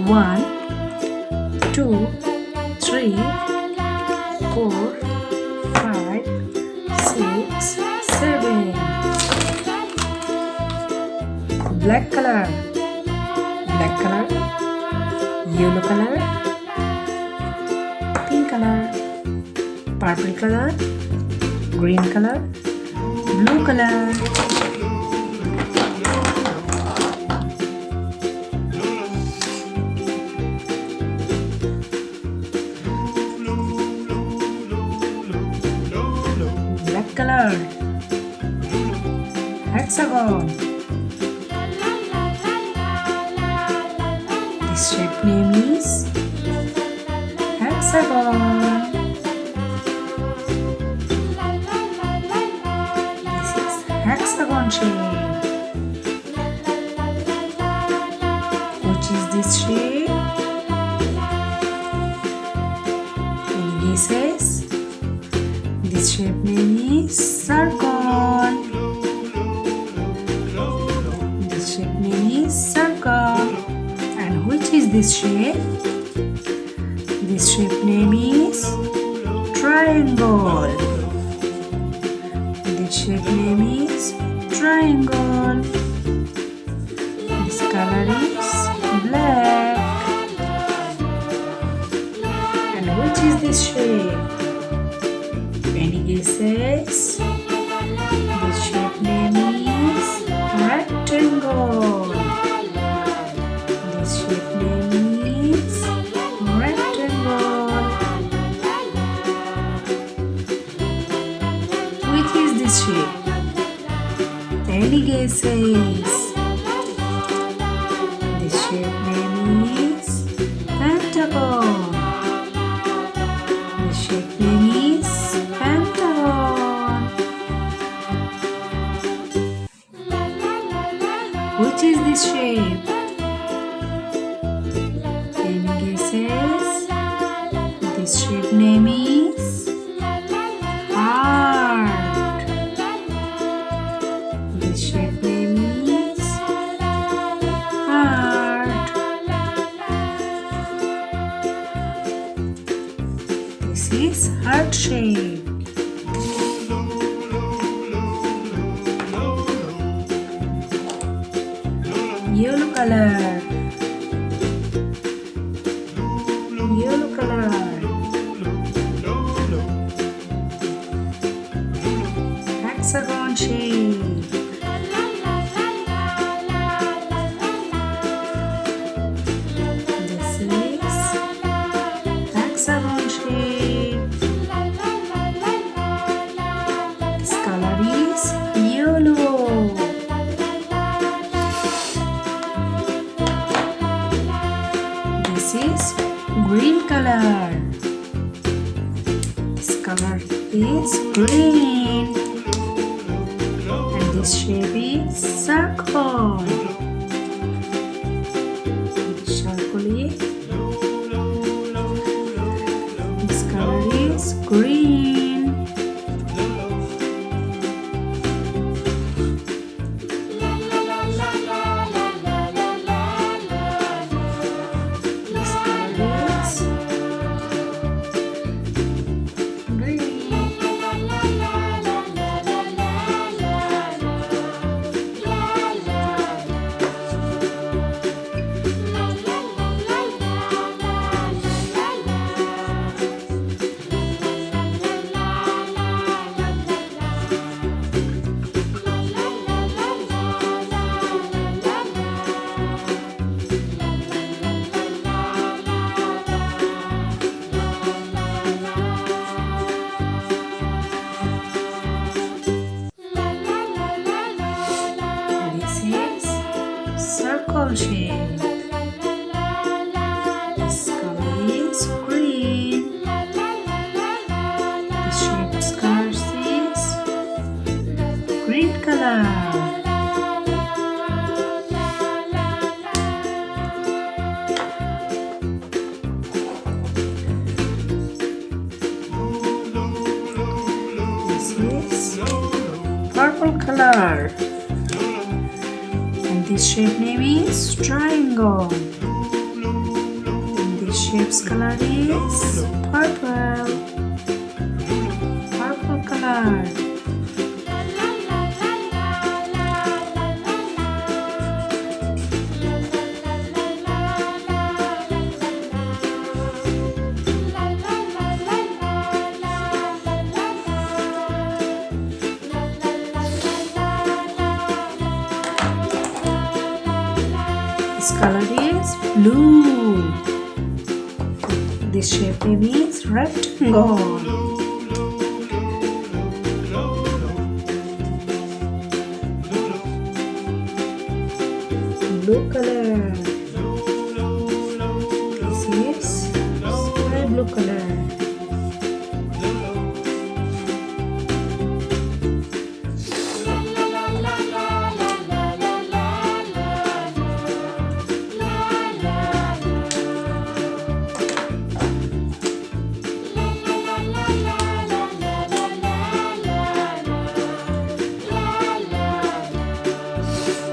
1, 2, 3, 4, 5, 6, 7. Black color, yellow color, pink color, purple color, green color, blue color. Black color, hexagon. This shape name is hexagon. This is hexagon shape. Which is this shape? Any guesses? This shape name is circle. This shape name is circle. And which is this shape? This shape name is triangle. This shape name is triangle. This color is black. And which is this shape? Any guesses? This shape name is rectangle. This shape name is rectangle. Which is this shape? Any guesses? This shape name is pentagon. This shape name is pentagon. Which is this shape? Any guesses? This shape name is heart. This shape name is heart. This is heart shape. Yellow color, yellow color, hexagon shape. This is hexagon shape. This color is yellow. This is green color. This color is green. And this shape is circle. This circle is. This color is green. Circle shape. This color is green. The shape's color is green color. This is purple color. And this shape name is triangle. shape's color is purple. Purple color. This color is blue. This shape name is rectangle. Blue color. This is sky blue color.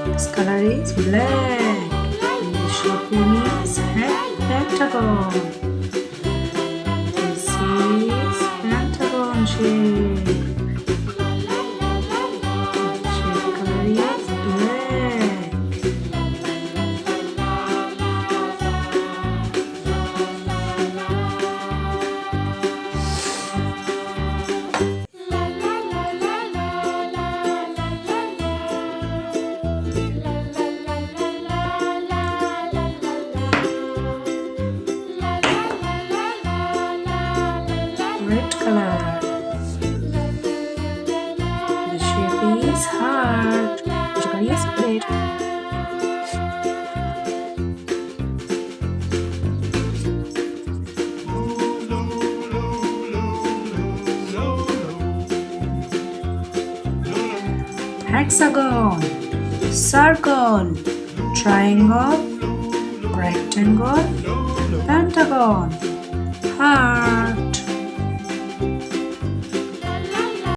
This color is black. The shape name is pentagon. This is pentagon shape. Shape color is black. Red color. The shape is heart. The color is red. Hexagon, circle, triangle, rectangle, pentagon, heart.